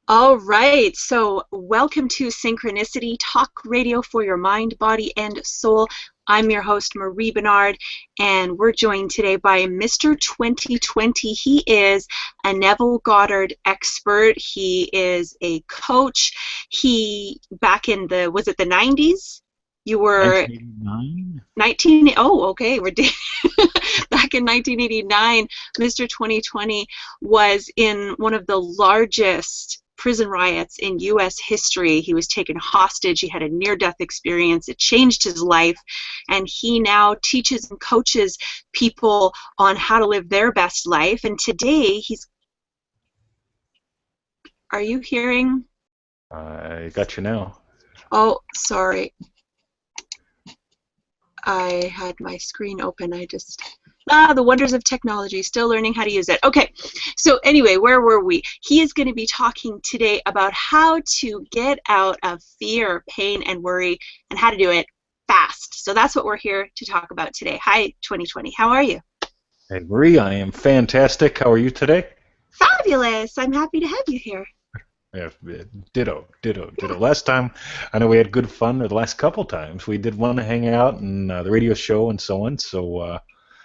All right, so welcome to Synchronicity, talk radio for your mind, body, and soul. I'm your host, Marie Bernard, and we're joined today by Mr. 2020. He is a Neville Goddard expert. He is a coach. Back in was it the 90s? You were 1989? 19, oh, okay, back in 1989, Mr. 2020 was in one of the largest prison riots in U.S. history. He was taken hostage. He had a near-death experience. It changed his life, and he now teaches and coaches people on how to live their best life. And today, are you hearing? I got you now. Oh, sorry. I had my screen open. The wonders of technology, still learning how to use it. Okay, so anyway, where were we? He is going to be talking today about how to get out of fear, pain, and worry, and how to do it fast. So that's what we're here to talk about today. Hi, 2020. How are you? Hey, Marie, I am fantastic. How are you today? Fabulous. I'm happy to have you here. Yeah, ditto. Last time, I know we had good fun, or the last couple times, we did want to hang out and the radio show and so on, so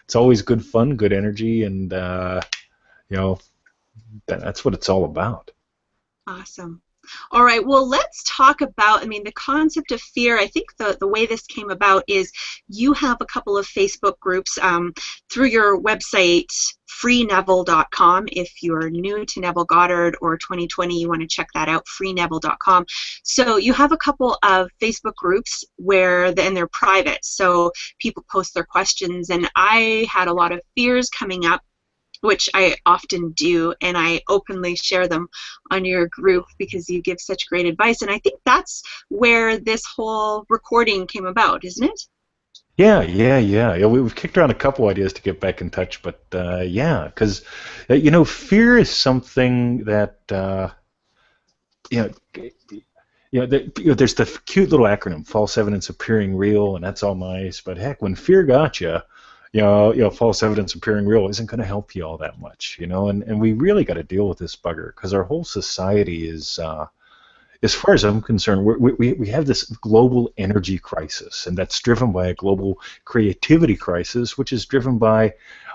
it's always good fun, good energy, and that's what it's all about. Awesome. All right, well, let's talk about, the concept of fear. I think the way this came about is you have a couple of Facebook groups through your website, freeneville.com. If you're new to Neville Goddard or 2020, you want to check that out, freeneville.com. So you have a couple of Facebook groups and they're private, so people post their questions, and I had a lot of fears coming up, which I often do, and I openly share them on your group because you give such great advice. And I think that's where this whole recording came about, isn't it? Yeah. We've kicked around a couple ideas to get back in touch, but because fear is something that there's the cute little acronym, false evidence appearing real, and that's all nice. But heck, when fear got you, false evidence appearing real isn't going to help you all that much, and we really got to deal with this bugger because our whole society is, as far as I'm concerned, we have this global energy crisis, and that's driven by a global creativity crisis, which is driven by,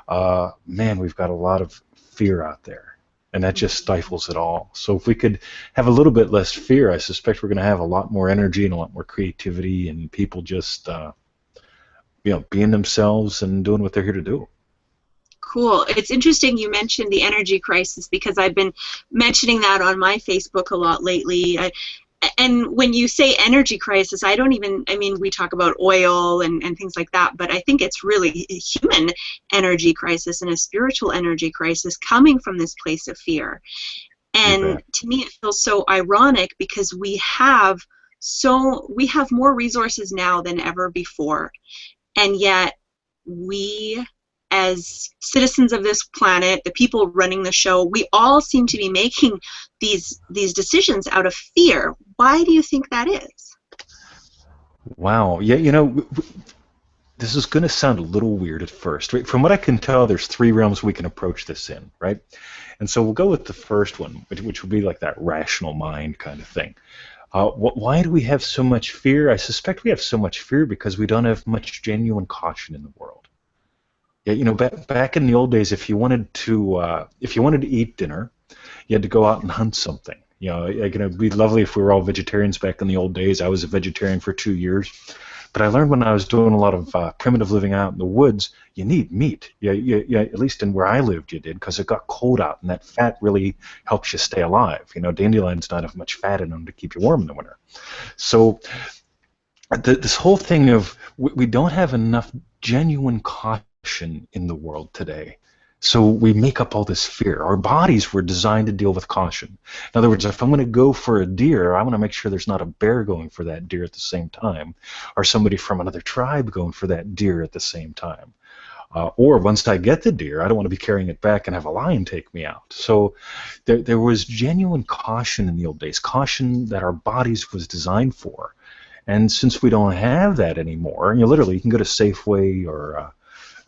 we've got a lot of fear out there, and that just stifles it all. So if we could have a little bit less fear, I suspect we're going to have a lot more energy and a lot more creativity, and people just being themselves and doing what they're here to do. Cool. It's interesting you mentioned the energy crisis because I've been mentioning that on my Facebook a lot lately. And when you say energy crisis, we talk about oil and things like that, but I think it's really a human energy crisis and a spiritual energy crisis coming from this place of fear. And to me, it feels so ironic because we have more resources now than ever before. And yet we, as citizens of this planet, the people running the show, we all seem to be making these decisions out of fear. Why do you think that is? Wow. Yeah, this is going to sound a little weird at first. Right? From what I can tell, there's three realms we can approach this in, right? And so we'll go with the first one, which would be like that rational mind kind of thing. Why do we have so much fear? I suspect we have so much fear because we don't have much genuine caution in the world. Yeah, back in the old days, if you wanted to eat dinner, you had to go out and hunt something. It'd be lovely if we were all vegetarians back in the old days. I was a vegetarian for 2 years, but I learned when I was doing a lot of primitive living out in the woods, you need meat. Yeah, at least in where I lived, you did, because it got cold out, and that fat really helps you stay alive. Dandelions don't have much fat in them to keep you warm in the winter. So this whole thing of we don't have enough genuine caution in the world today. So we make up all this fear. Our bodies were designed to deal with caution. In other words, if I'm going to go for a deer, I want to make sure there's not a bear going for that deer at the same time, or somebody from another tribe going for that deer at the same time. Or once I get the deer, I don't want to be carrying it back and have a lion take me out. So there was genuine caution in the old days, caution that our bodies was designed for. And since we don't have that anymore, literally you can go to Safeway or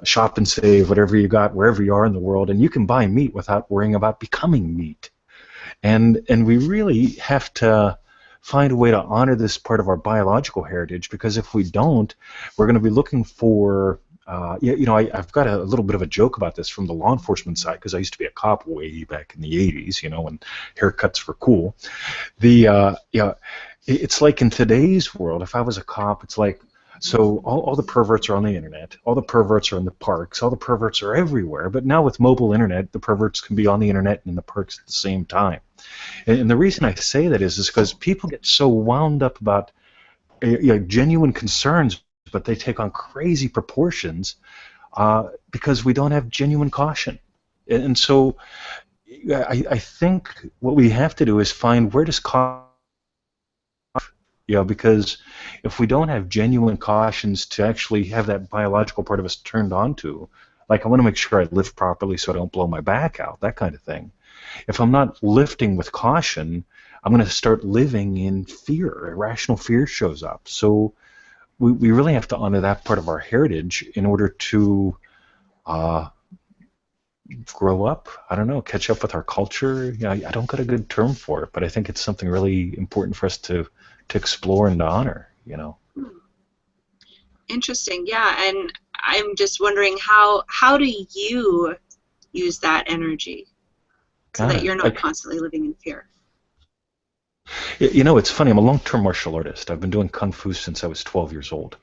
Shop and Save, whatever you got, wherever you are in the world, and you can buy meat without worrying about becoming meat. And we really have to find a way to honor this part of our biological heritage, because if we don't, we're going to be looking for I've got a little bit of a joke about this from the law enforcement side, because I used to be a cop way back in the 80s, when haircuts were cool. It's like in today's world, if I was a cop, it's like, so all the perverts are on the internet, all the perverts are in the parks, all the perverts are everywhere, but now with mobile internet, the perverts can be on the internet and in the parks at the same time. And the reason I say that is because people get so wound up about genuine concerns, but they take on crazy proportions because we don't have genuine caution. And so I think what we have to do is find, where does caution, because if we don't have genuine cautions to actually have that biological part of us turned on to, like, I want to make sure I lift properly so I don't blow my back out, that kind of thing. If I'm not lifting with caution, I'm going to start living in fear. Irrational fear shows up. So we really have to honor that part of our heritage in order to grow up. I don't know, catch up with our culture. I don't got a good term for it, but I think it's something really important for us to explore and to honor. Interesting. Yeah, and I'm just wondering, how do you use that energy so that you're not constantly living in fear? It's funny. I'm a long-term martial artist. I've been doing Kung Fu since I was 12 years old.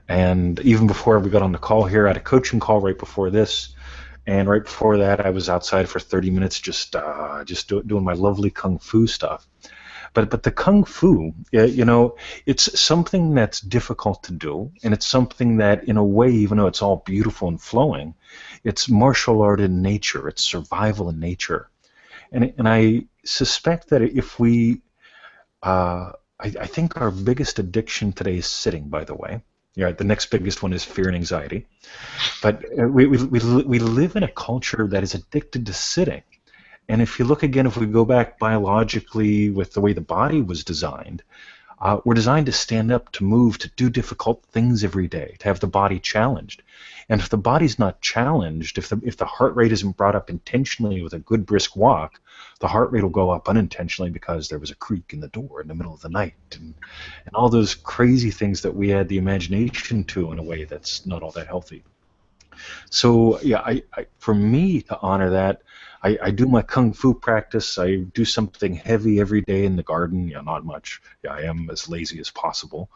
And even before we got on the call here, I had a coaching call right before this. And right before that, I was outside for 30 minutes just doing my lovely Kung Fu stuff. But the Kung Fu, it's something that's difficult to do. And it's something that, in a way, even though it's all beautiful and flowing, it's martial art in nature. It's survival in nature. And I suspect that if we... I think our biggest addiction today is sitting, by the way. The next biggest one is fear and anxiety. But we live in a culture that is addicted to sitting. And if you look again, if we go back biologically with the way the body was designed, we're designed to stand up, to move, to do difficult things every day, to have the body challenged. And if the body's not challenged, if the heart rate isn't brought up intentionally with a good brisk walk, the heart rate will go up unintentionally because there was a creak in the door in the middle of the night, and all those crazy things that we add the imagination to in a way that's not all that healthy. So for me to honor that, I do my Kung Fu practice. I do something heavy every day in the garden. Not much. I am as lazy as possible.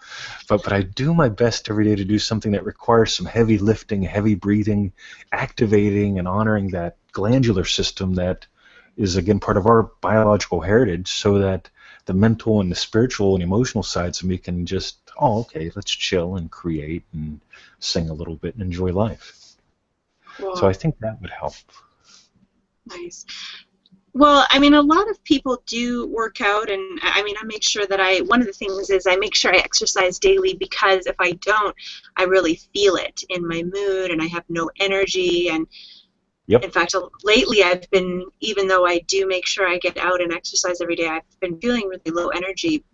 But I do my best every day to do something that requires some heavy lifting, heavy breathing, activating and honoring that glandular system that is, again, part of our biological heritage, so that the mental and the spiritual and emotional sides of me can just, okay, let's chill and create and sing a little bit and enjoy life. Wow. So I think that would help. Nice. Well, I mean, a lot of people do work out, and I mean, I make sure that one of the things is I make sure I exercise daily, because if I don't, I really feel it in my mood, and I have no energy. And in fact, lately I've been, even though I do make sure I get out and exercise every day, I've been feeling really low energy,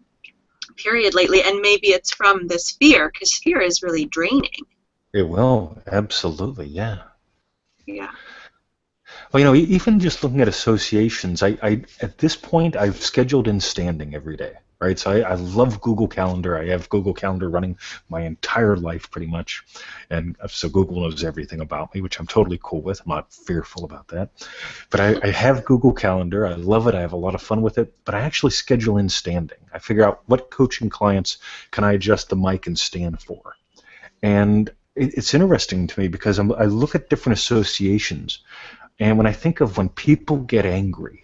period, lately. And maybe it's from this fear, because fear is really draining. It will, absolutely, yeah. Yeah. Well, even just looking at associations, I at this point, I've scheduled in standing every day, right? So I love Google Calendar. I have Google Calendar running my entire life pretty much. And so Google knows everything about me, which I'm totally cool with. I'm not fearful about that. But I have Google Calendar. I love it. I have a lot of fun with it. But I actually schedule in standing. I figure out what coaching clients can I adjust the mic and stand for. And it's interesting to me because I look at different associations. And when I think of when people get angry,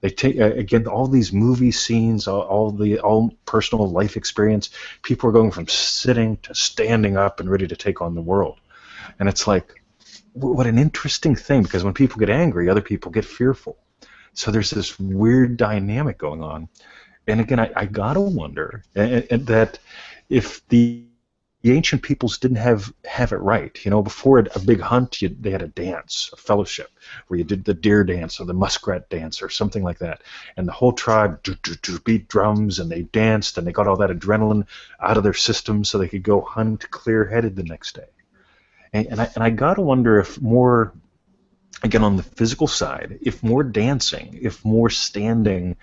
they take, again, all these movie scenes, all personal life experience, people are going from sitting to standing up and ready to take on the world. And it's like, what an interesting thing, because when people get angry, other people get fearful. So there's this weird dynamic going on. And again, I got to wonder and that if the ancient peoples didn't have it right. Before a big hunt, they had a dance, a fellowship, where you did the deer dance or the muskrat dance or something like that. And the whole tribe beat drums and they danced and they got all that adrenaline out of their system so they could go hunt clear-headed the next day. And I got to wonder if more again, on the physical side, if more dancing, if more standing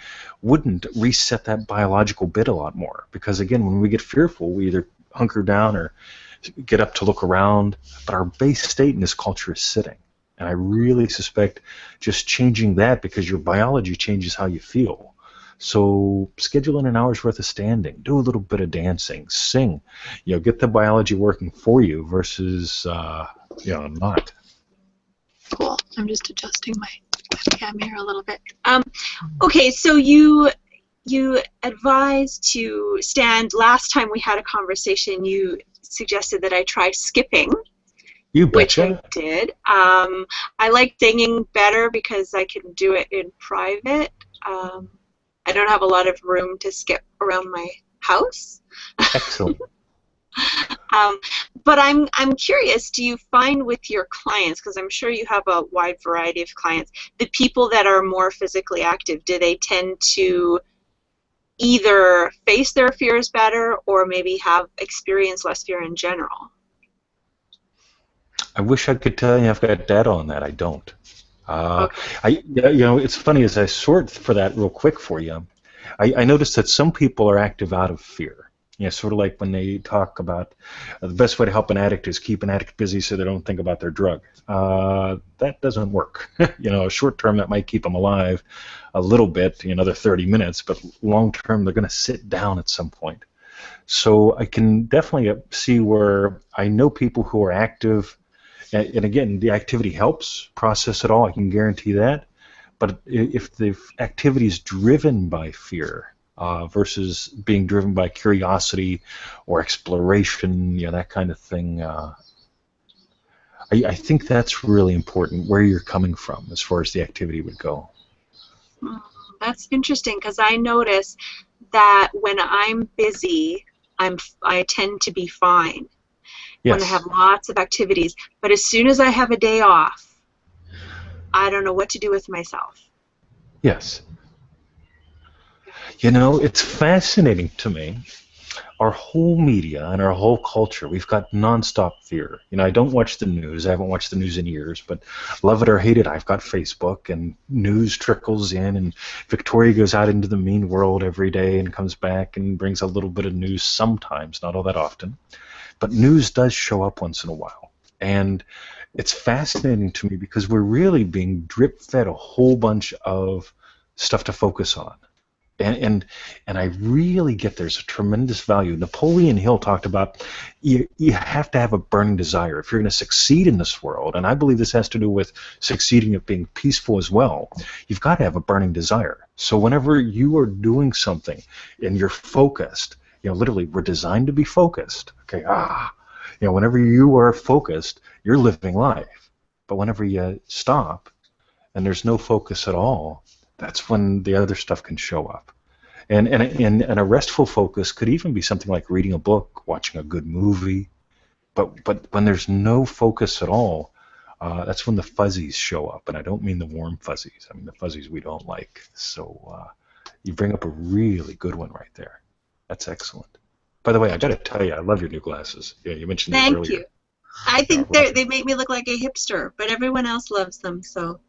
wouldn't reset that biological bit a lot more. Because again, when we get fearful, we either hunker down or get up to look around, but our base state in this culture is sitting. And I really suspect just changing that, because your biology changes how you feel. So schedule in an hour's worth of standing, do a little bit of dancing, sing, get the biology working for you versus, not. Cool. I'm just adjusting my webcam here a little bit. Okay, so you advised to stand. Last time we had a conversation, you suggested that I try skipping. You betcha. Which I did. I like singing better because I can do it in private. I don't have a lot of room to skip around my house. Excellent. But I'm curious, do you find with your clients, because I'm sure you have a wide variety of clients, the people that are more physically active, do they tend to either face their fears better or maybe have experienced less fear in general? I wish I could tell you I've got data on that. I don't. Okay. It's funny, as I sort for that real quick for you, I noticed that some people are active out of fear. Sort of like when they talk about the best way to help an addict is keep an addict busy so they don't think about their drug. That doesn't work. Short term, that might keep them alive a little bit, another 30 minutes, but long term, they're going to sit down at some point. So I can definitely see where I know people who are active, and again, the activity helps process it all, I can guarantee that. But if the activity is driven by fear versus being driven by curiosity or exploration, that kind of thing, I think that's really important, where you're coming from as far as the activity would go. That's interesting, because I notice that when I'm busy, I tend to be fine. Yes. When I have lots of activities. But as soon as I have a day off, I don't know what to do with myself. Yes. It's fascinating to me. Our whole media and our whole culture, we've got nonstop fear. I don't watch the news. I haven't watched the news in years, but love it or hate it, I've got Facebook, and news trickles in, and Victoria goes out into the mean world every day and comes back and brings a little bit of news sometimes, not all that often. But news does show up once in a while. And it's fascinating to me because we're really being drip-fed a whole bunch of stuff to focus on. And I really get there's a tremendous value. Napoleon Hill talked about you have to have a burning desire if you're going to succeed in this world, and I believe this has to do with succeeding at being peaceful as well. You've got to have a burning desire. So whenever you are doing something and you're focused, literally we're designed to be focused. Okay, whenever you are focused, you're living life. But whenever you stop and there's no focus at all, that's when the other stuff can show up. And a restful focus could even be something like reading a book, watching a good movie. But when there's no focus at all, that's when the fuzzies show up. And I don't mean the warm fuzzies. I mean the fuzzies we don't like. So you bring up a really good one right there. That's excellent. By the way, I got to tell you, I love your new glasses. Yeah, you mentioned these earlier. Thank you. I think they make me look like a hipster, but everyone else loves them, so...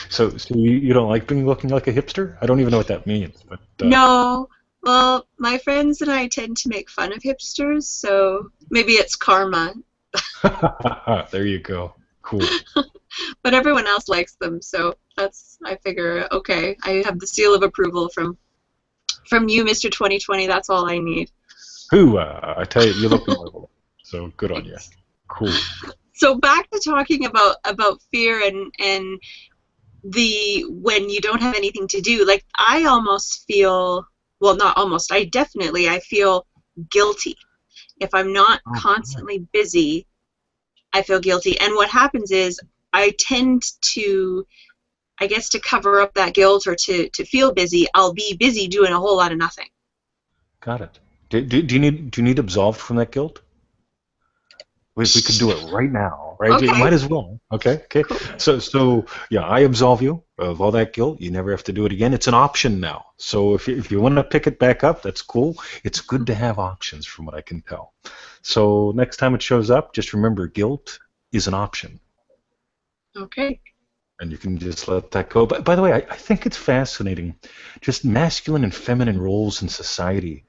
So you don't like looking like a hipster? I don't even know what that means. But no. Well, my friends and I tend to make fun of hipsters, so maybe it's karma. There you go. Cool. But everyone else likes them, so I figure, okay, I have the seal of approval from you, Mr. 2020. That's all I need. I tell you, you look marvelous. So good on you. Cool. So back to talking about fear and when you don't have anything to do. Like I almost feel, well, not almost, I feel guilty. If I'm not constantly busy, I feel guilty. And what happens is I tend to, I guess, to cover up that guilt or to feel busy, I'll be busy doing a whole lot of nothing. Got it. Do you need absolved from that guilt? We could do it right now, right? Okay. You might as well. Okay. Cool. So yeah, I absolve you of all that guilt. You never have to do it again. It's an option now. So if you want to pick it back up, that's cool. It's good to have options, from what I can tell. So next time it shows up, just remember, guilt is an option. Okay. And you can just let that go. But by the way, I think it's fascinating, just masculine and feminine roles in society.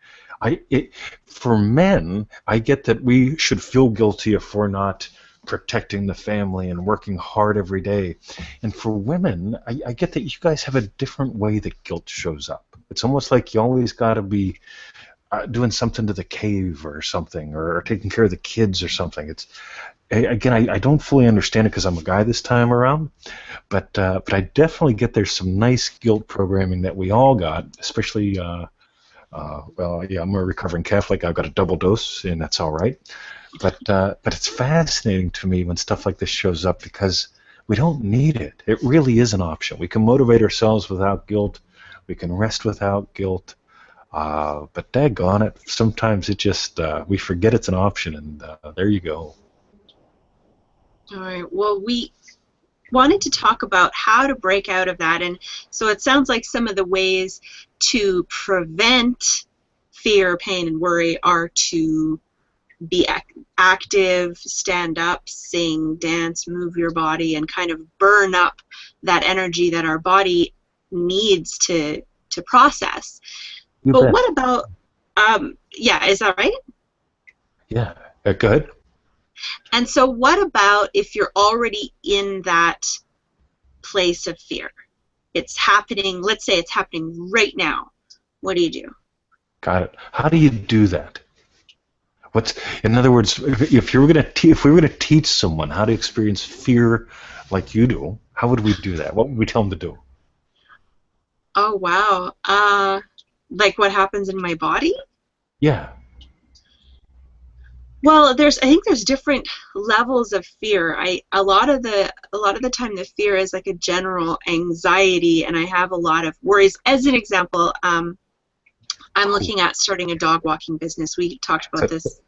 For men, I get that we should feel guilty if we're not protecting the family and working hard every day. And for women, I get that you guys have a different way that guilt shows up. It's almost like you always got to be doing something to the cave or something, or taking care of the kids or something. Again, I don't fully understand it because I'm a guy this time around, but I definitely get there's some nice guilt programming that we all got, especially well, yeah, I'm a recovering Catholic. I've got a double dose, and that's all right. But it's fascinating to me when stuff like this shows up because we don't need it. It really is an option. We can motivate ourselves without guilt. We can rest without guilt. But daggone it, sometimes it just we forget it's an option, and there you go. All right. Well, we wanted to talk about how to break out of that. And so it sounds like some of the ways to prevent fear, pain, and worry are to be active, stand up, sing, dance, move your body, and kind of burn up that energy that our body needs to process. You But bet. what about, yeah, is that right? Yeah. Go ahead. And so what about if you're already in that place of fear? It's happening, let's say it's happening right now. What do you do? Got it. How do you do that? In other words, if you were going to if we were going to teach someone how to experience fear like you do, how would we do that? What would we tell them to do? Oh, wow. Like what happens in my body? Yeah. Well, I think there's different levels of fear. A lot of the time the fear is like a general anxiety, and I have a lot of worries. As an example, I'm Cool. looking at starting a dog walking business. We talked about So, this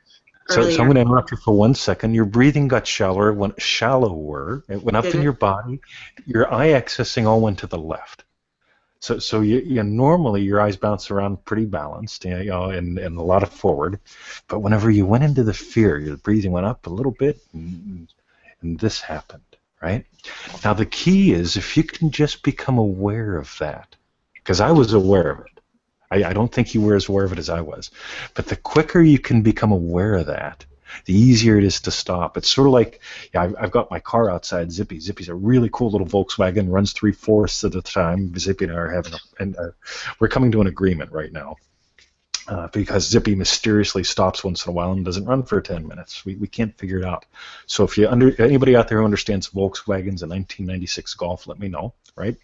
so I'm earlier. going to interrupt you for 1 second. Your breathing got shallower. It went up Did in it? your body. Your eye accessing all went to the left. So you normally your eyes bounce around pretty balanced, and a lot of forward. But whenever you went into the fear, your breathing went up a little bit, and this happened, right? Now the key is if you can just become aware of that, because I was aware of it. I don't think you were as aware of it as I was. But the quicker you can become aware of that, the easier it is to stop. It's sort of like, yeah, I've got my car outside, Zippy. Zippy's a really cool little Volkswagen, runs 3/4 of the time. Zippy and I are we're coming to an agreement right now. Because Zippy mysteriously stops once in a while and doesn't run for 10 minutes. We can't figure it out. So if anybody out there who understands Volkswagens and 1996 Golf, let me know, right?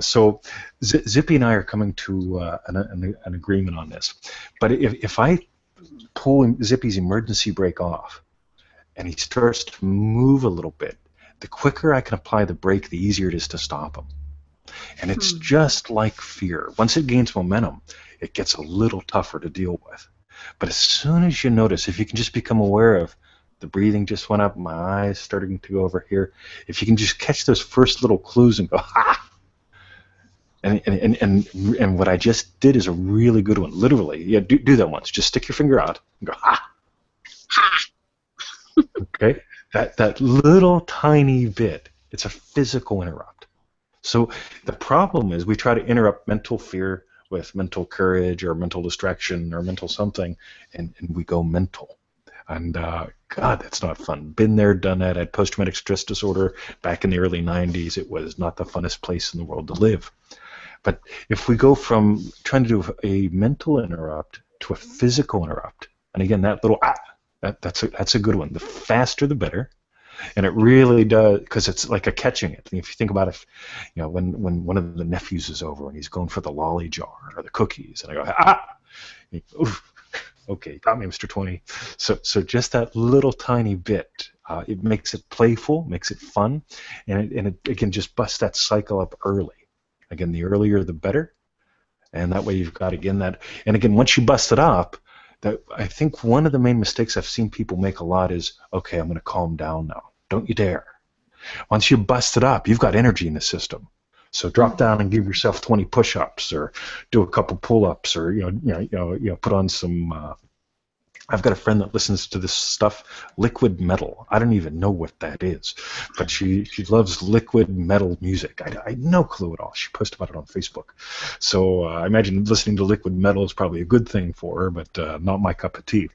So Zippy and I are coming to an agreement on this. But if I pull Zippy's emergency brake off and he starts to move a little bit, the quicker I can apply the brake, the easier it is to stop him. And it's Hmm. just like fear. Once it gains momentum, it gets a little tougher to deal with. But as soon as you notice, if you can just become aware of the breathing just went up, my eyes starting to go over here, if you can just catch those first little clues and go, ha! And what I just did is a really good one. Literally, yeah, do that once. Just stick your finger out and go, ha! Ha! Okay? That little tiny bit, it's a physical interrupt. So the problem is we try to interrupt mental fear with mental courage or mental distraction or mental something, and we go mental. And God, that's not fun. Been there, done that. I had post-traumatic stress disorder back in the early 90s. It was not the funnest place in the world to live. But if we go from trying to do a mental interrupt to a physical interrupt, and again, that little that's a good one. The faster, the better. And it really does, because it's like a catching it. If you think about it, when one of the nephews is over and he's going for the lolly jar or the cookies, and I go, ah, oof, okay, got me, Mr. 20. So just that little tiny bit, it makes it playful, makes it fun, and it can just bust that cycle up early. Again, the earlier the better, and that way you've got again that, and again, once you bust it up, that I think one of the main mistakes I've seen people make a lot is, okay, I'm going to calm down now. Don't you dare. Once you bust it up, you've got energy in the system. So drop Mhm. down and give yourself 20 push-ups, or do a couple pull-ups, or put on some I've got a friend that listens to this stuff, liquid metal. I don't even know what that is, but she loves liquid metal music. I had no clue at all. She posted about it on Facebook. So I imagine listening to liquid metal is probably a good thing for her, but not my cup of tea.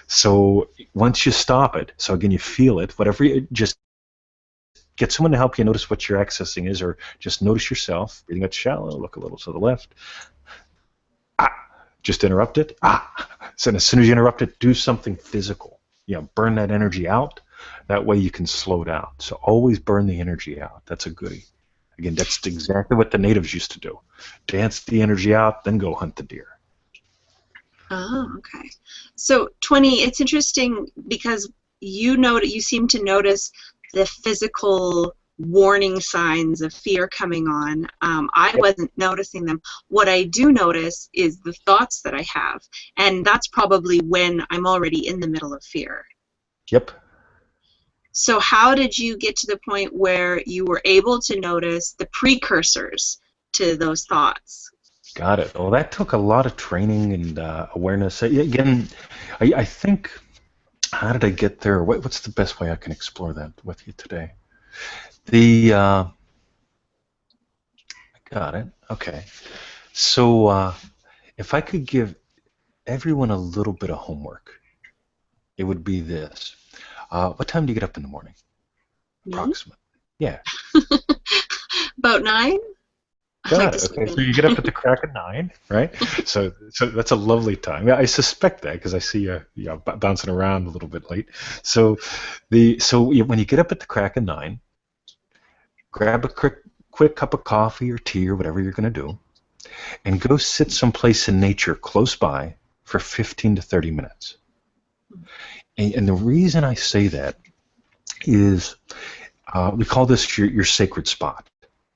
So once you stop it, so again, you feel it, whatever, just get someone to help you notice what your accessing is, or just notice yourself, breathing out shallow, look a little to the left. Just interrupt it. So as soon as you interrupt it, do something physical. Burn that energy out. That way you can slow down. So always burn the energy out. That's a goodie. Again, that's exactly what the natives used to do. Dance the energy out, then go hunt the deer. Oh, okay. So 20, it's interesting because you seem to notice the physical warning signs of fear coming on. I wasn't noticing them. What I do notice is the thoughts that I have, and that's probably when I'm already in the middle of fear. Yep. So how did you get to the point where you were able to notice the precursors to those thoughts? Got it. Well, that took a lot of training and awareness. Again, I think, how did I get there? What's the best way I can explore that with you today? I got it. Okay. So if I could give everyone a little bit of homework, it would be this. What time do you get up in the morning? Me? Approximately. Yeah. About 9? Got it. Okay, so you get up at the crack of 9, right? So that's a lovely time. Yeah, I suspect that because I see you bouncing around a little bit late. So when you get up at the crack of 9, grab a quick cup of coffee or tea or whatever you're going to do, and go sit someplace in nature close by for 15 to 30 minutes. And the reason I say that is we call this your sacred spot.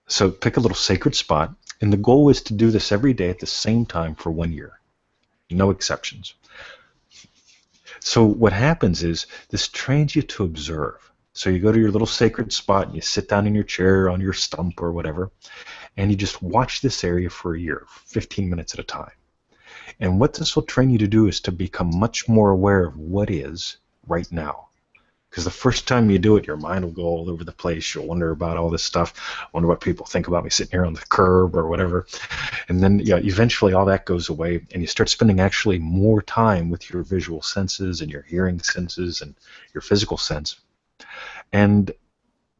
So pick a little sacred spot, and the goal is to do this every day at the same time for 1 year. No exceptions. So what happens is this trains you to observe. So you go to your little sacred spot and you sit down in your chair on your stump or whatever, and you just watch this area for a year, 15 minutes at a time. And what this will train you to do is to become much more aware of what is right now. Because the first time you do it, your mind will go all over the place. You'll wonder about all this stuff. Wonder what people think about me sitting here on the curb or whatever. And then eventually all that goes away, and you start spending actually more time with your visual senses and your hearing senses and your physical sense. And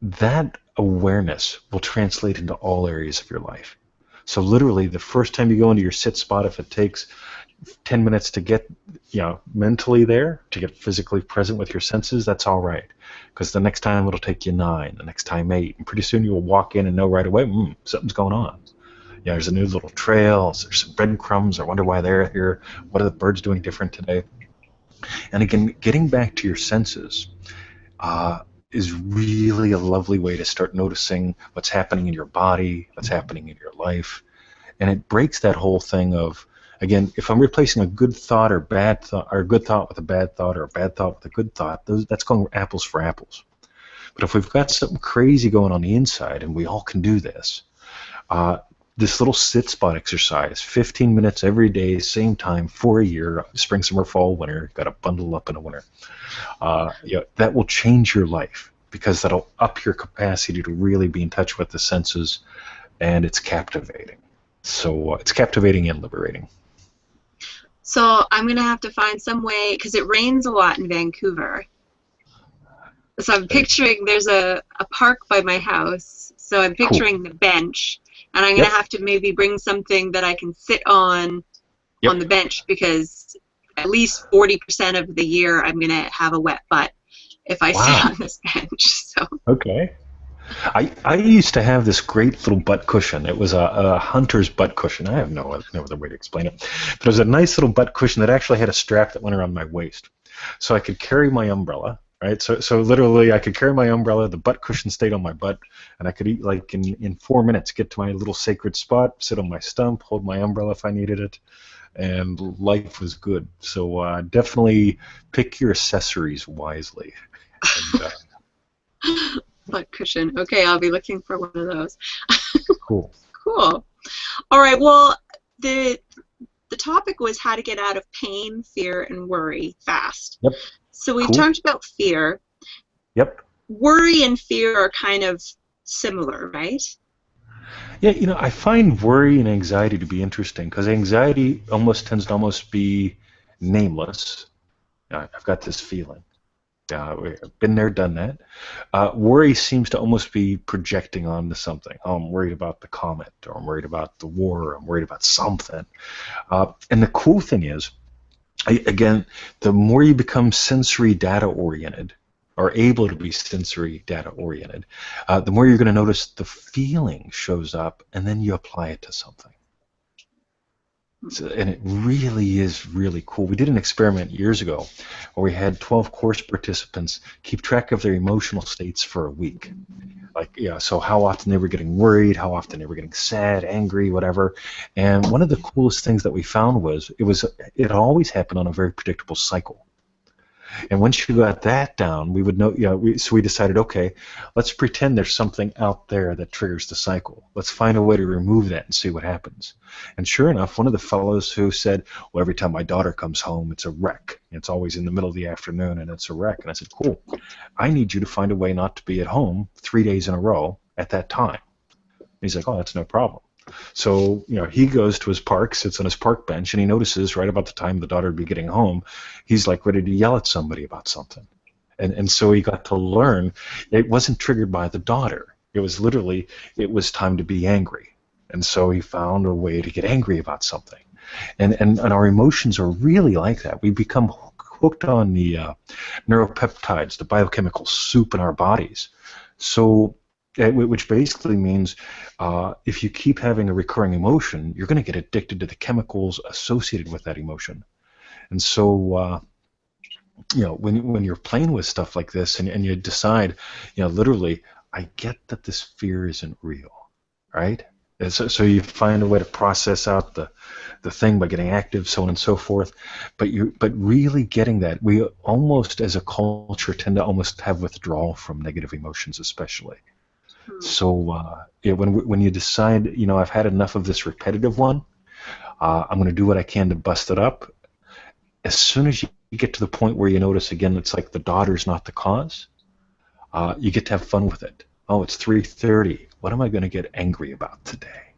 that awareness will translate into all areas of your life. So literally, the first time you go into your sit spot, if it takes 10 minutes to get mentally there, to get physically present with your senses, that's all right. Because the next time it'll take you 9, the next time 8, and pretty soon you will walk in and know right away, something's going on. There's a new little trail, there's some breadcrumbs, I wonder why they're here, what are the birds doing different today? And again, getting back to your senses is really a lovely way to start noticing what's happening in your body, what's happening in your life. And it breaks that whole thing of, again, if I'm replacing a good thought or bad thought, or a good thought with a bad thought, or a bad thought with a good thought, that's going apples for apples. But if we've got something crazy going on the inside, and we all can do this, this little sit spot exercise, 15 minutes every day, same time, for a year, spring, summer, fall, winter, got to bundle up in the winter. That will change your life, because that'll up your capacity to really be in touch with the senses, and it's captivating. So it's captivating and liberating. So I'm going to have to find some way, because it rains a lot in Vancouver. So I'm picturing there's a park by my house, so I'm picturing the bench, and I'm going to have to maybe bring something that I can sit on the bench, because at least 40% of the year I'm going to have a wet butt if I sit on this bench. So. Okay. I used to have this great little butt cushion. It was a hunter's butt cushion. I have no other way to explain it. But it was a nice little butt cushion that actually had a strap that went around my waist. So I could carry my umbrella, right? So literally I could carry my umbrella, the butt cushion stayed on my butt, and I could eat like in 4 minutes, get to my little sacred spot, sit on my stump, hold my umbrella if I needed it, and life was good. So definitely pick your accessories wisely. And, butt cushion. Okay, I'll be looking for one of those. Cool. Cool. All right. Well, the topic was how to get out of pain, fear, and worry fast. Yep. So we've Cool. talked about fear. Yep. Worry and fear are kind of similar, right? Yeah, I find worry and anxiety to be interesting because anxiety almost tends to almost be nameless. I've got this feeling. I've been there, done that. Worry seems to almost be projecting onto something. Oh, I'm worried about the comet, or I'm worried about the war, or I'm worried about something. And the cool thing is, again, the more you become sensory data oriented, or able to be sensory data oriented, the more you're going to notice the feeling shows up, and then you apply it to something. So, and it really is really cool. We did an experiment years ago where we had 12 course participants keep track of their emotional states for a week. Like, so how often they were getting worried, how often they were getting sad, angry, whatever. And one of the coolest things that we found was it always happened on a very predictable cycle. And once you got that down, we would know. So we decided, okay, let's pretend there's something out there that triggers the cycle. Let's find a way to remove that and see what happens. And sure enough, one of the fellows who said, well, every time my daughter comes home, it's a wreck. It's always in the middle of the afternoon, and it's a wreck. And I said, cool. I need you to find a way not to be at home 3 days in a row at that time. And he's like, oh, that's no problem. So, he goes to his park, sits on his park bench, and he notices right about the time the daughter would be getting home, he's like ready to yell at somebody about something. And so he got to learn it wasn't triggered by the daughter. It was literally, it was time to be angry. And so he found a way to get angry about something. And our emotions are really like that. We become hooked on the neuropeptides, the biochemical soup in our bodies. So, which basically means if you keep having a recurring emotion, you're going to get addicted to the chemicals associated with that emotion. And so, when you're playing with stuff like this and you decide, literally, I get that this fear isn't real, right? And so you find a way to process out the thing by getting active, so on and so forth. But really getting that, we almost as a culture tend to almost have withdrawal from negative emotions, especially. So when you decide, I've had enough of this repetitive one, I'm going to do what I can to bust it up. As soon as you get to the point where you notice, again, it's like the daughter's not the cause, you get to have fun with it. Oh, it's 3:30. What am I going to get angry about today?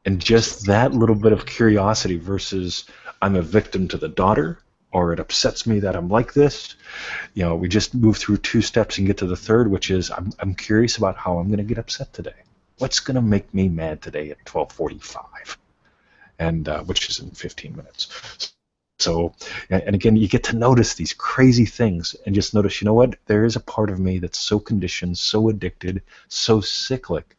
And just that little bit of curiosity versus I'm a victim to the daughter, or it upsets me that I'm like this. We just move through 2 steps and get to the third, which is I'm curious about how I'm going to get upset today. What's going to make me mad today at 12:45, and which is in 15 minutes. So, and again, you get to notice these crazy things and just notice, what? There is a part of me that's so conditioned, so addicted, so cyclic,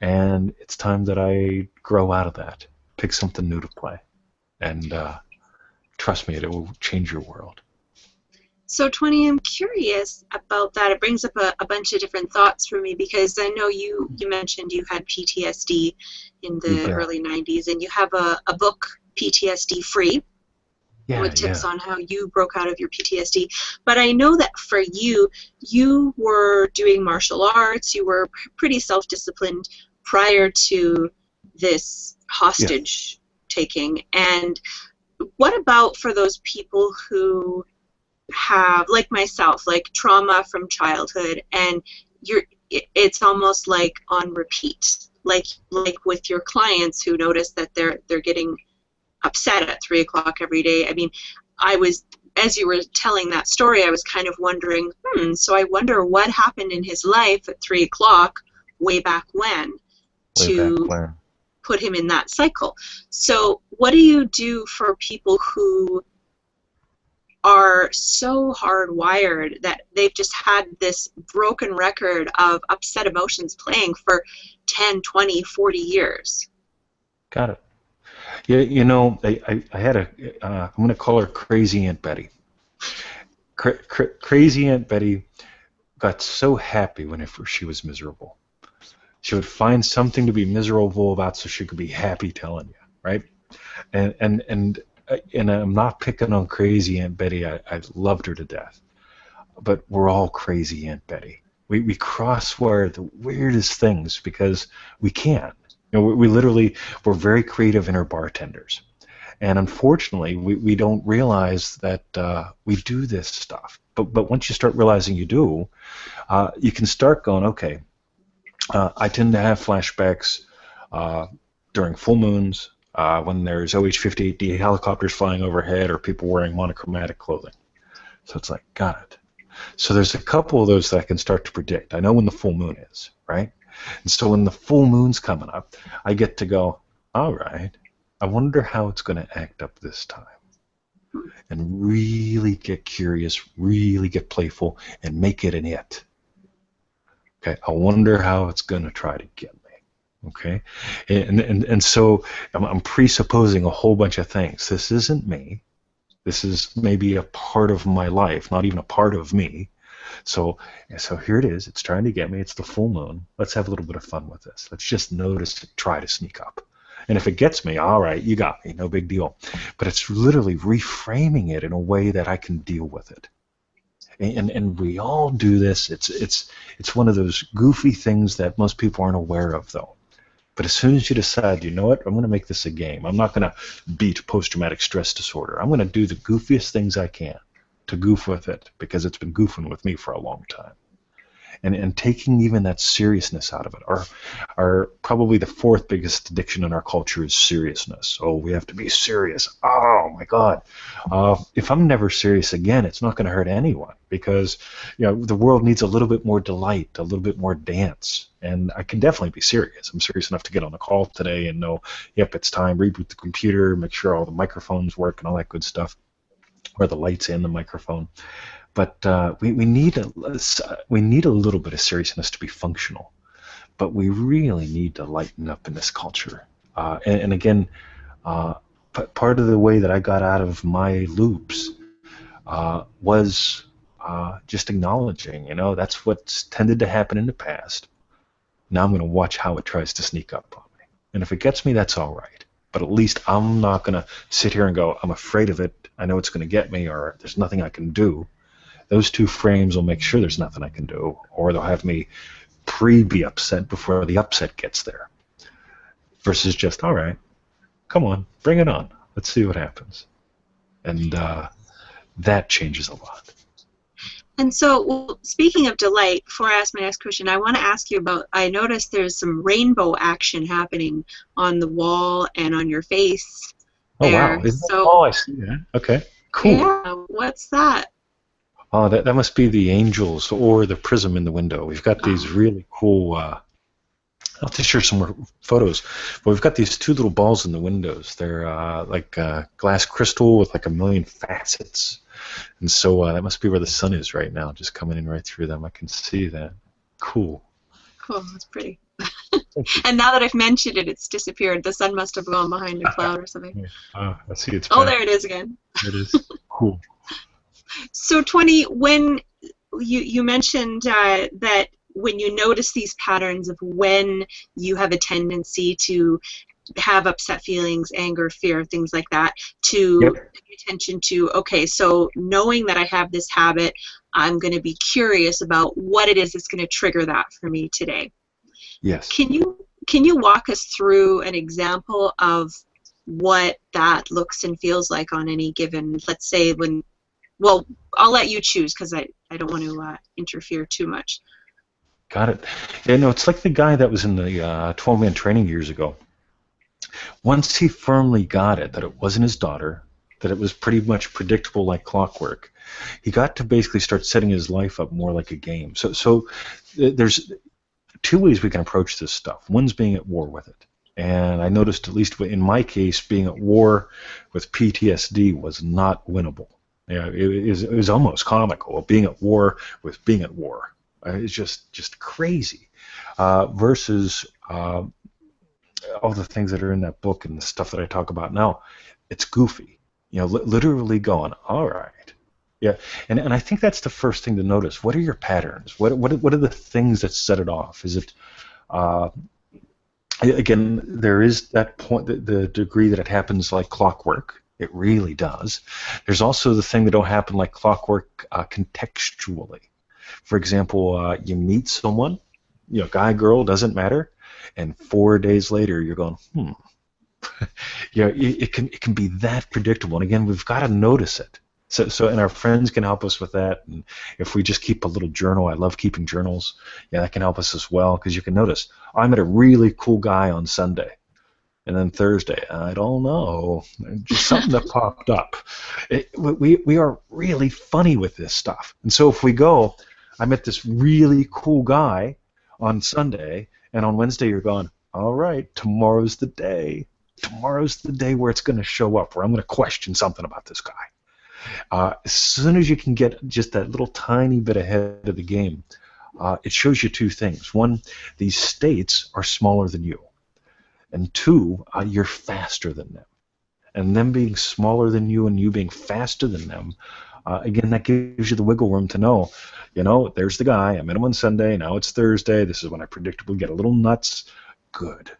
and it's time that I grow out of that, pick something new to play, and trust me, it will change your world. So, 20, I'm curious about that. It brings up a bunch of different thoughts for me because I know you mentioned you had PTSD in the early 90s, and you have a book, PTSD Free, with tips on how you broke out of your PTSD. But I know that for you were doing martial arts, you were pretty self-disciplined prior to this hostage taking. And what about for those people who have, like myself, like trauma from childhood, and it's almost like on repeat, like with your clients who notice that they're getting upset at 3 o'clock every day. I mean, as you were telling that story, I was kind of wondering, so I wonder what happened in his life at 3 o'clock way back when to put him in that cycle. So what do you do for people who are so hardwired that they've just had this broken record of upset emotions playing for 10, 20, 40 years? Got it. Yeah, I had I'm going to call her Crazy Aunt Betty. Crazy Aunt Betty got so happy whenever she was miserable. She would find something to be miserable about so she could be happy telling you, right? And I'm not picking on Crazy Aunt Betty. I loved her to death. But we're all Crazy Aunt Betty. We crosswire the weirdest things because we can. You know, we literally, we're very creative inner bartenders. And unfortunately, we don't realize that we do this stuff. But once you start realizing you do, you can start going, okay, I tend to have flashbacks uh, during full moons, when there's OH-58D helicopters flying overhead or people wearing monochromatic clothing. So it's like, got it. So there's a couple of those that I can start to predict. I know when the full moon is, right? And so when the full moon's coming up, I get to go, all right, I wonder how it's going to act up this time. And really get curious, really get playful, and make it an it. Okay, I wonder how it's going to try to get me. Okay, and so I'm presupposing a whole bunch of things. This isn't me. This is maybe a part of my life, not even a part of me. So here it is. It's trying to get me. It's the full moon. Let's have a little bit of fun with this. Let's just notice it, try to sneak up. And if it gets me, all right, you got me. No big deal. But it's literally reframing it in a way that I can deal with it. And we all do this. It's one of those goofy things that most people aren't aware of, though. But as soon as you decide, you know what, I'm going to make this a game. I'm not going to beat post-traumatic stress disorder. I'm going to do the goofiest things I can to goof with it, because it's been goofing with me for a long time. And taking even that seriousness out of it. Our probably the fourth biggest addiction in our culture is seriousness. Oh, we have to be serious. Oh my God. If I'm never serious again, it's not going to hurt anyone, because the world needs a little bit more delight, a little bit more dance. And I can definitely be serious. I'm serious enough to get on the call today and know, yep, it's time. Reboot the computer, make sure all the microphones work and all that good stuff, or the lights and the microphone. But we need a little bit of seriousness to be functional. But we really need to lighten up in this culture. And again, part of the way that I got out of my loops was just acknowledging, that's what's tended to happen in the past. Now I'm going to watch how it tries to sneak up on me. And if it gets me, that's all right. But at least I'm not going to sit here and go, I'm afraid of it, I know it's going to get me, or there's nothing I can do. Those two frames will make sure there's nothing I can do, or they'll have me be upset before the upset gets there. Versus just, all right, come on, bring it on. Let's see what happens. And that changes a lot. And so, well, speaking of delight, before I ask my next question, I want to ask you about, I noticed there's some rainbow action happening on the wall and on your face there. Oh, wow. Oh, I see that. Okay, cool. Yeah, what's that? Oh, that must be the angels or the prism in the window. We've got these really cool, I'll have to share some more photos, but we've got these two little balls in the windows. They're like glass crystal with like a million facets. And so that must be where the sun is right now, just coming in right through them. I can see that. Cool. Cool, that's pretty. And now that I've mentioned it, it's disappeared. The sun must have gone behind a cloud or something. I see it's back. There it is again. There it is. Cool. So, 20, when you mentioned that when you notice these patterns of when you have a tendency to have upset feelings, anger, fear, things like that, to pay attention to, okay, so knowing that I have this habit, I'm going to be curious about what it is that's going to trigger that for me today. Yes. Can you walk us through an example of what that looks and feels like on any given, let's say when, well, I'll let you choose because I don't want to interfere too much. Got it. Yeah, no, it's like the guy that was in the 12-man training years ago. Once he firmly got it, that it wasn't his daughter, that it was pretty much predictable like clockwork, he got to basically start setting his life up more like a game. So there's two ways we can approach this stuff. One's being at war with it. And I noticed, at least in my case, being at war with PTSD was not winnable. It was almost comical, being at war with being at war. It's just crazy. Versus all the things that are in that book and the stuff that I talk about now, it's goofy. Literally going, all right. Yeah, and I think that's the first thing to notice. What are your patterns? What are the things that set it off? Is it again, there is that point, the degree that it happens like clockwork. It really does. There's also the thing that don't happen like clockwork contextually. For example, you meet someone, guy, girl, doesn't matter, and 4 days later you're going, you know, it can be that predictable. And again, we've got to notice it. So and our friends can help us with that. And if we just keep a little journal, I love keeping journals. Yeah, that can help us as well, because you can notice, I met a really cool guy on Sunday. And then Thursday, I don't know, just something that popped up. We are really funny with this stuff. And so if we go, I met this really cool guy on Sunday, and on Wednesday you're going, all right, tomorrow's the day. Tomorrow's the day where it's going to show up, where I'm going to question something about this guy. As soon as you can get just that little tiny bit ahead of the game, it shows you two things. One, these states are smaller than you. And two, you're faster than them. And them being smaller than you and you being faster than them, again, that gives you the wiggle room to know, you know, there's the guy. I met him on Sunday. Now it's Thursday. This is when I predictably get a little nuts. Good.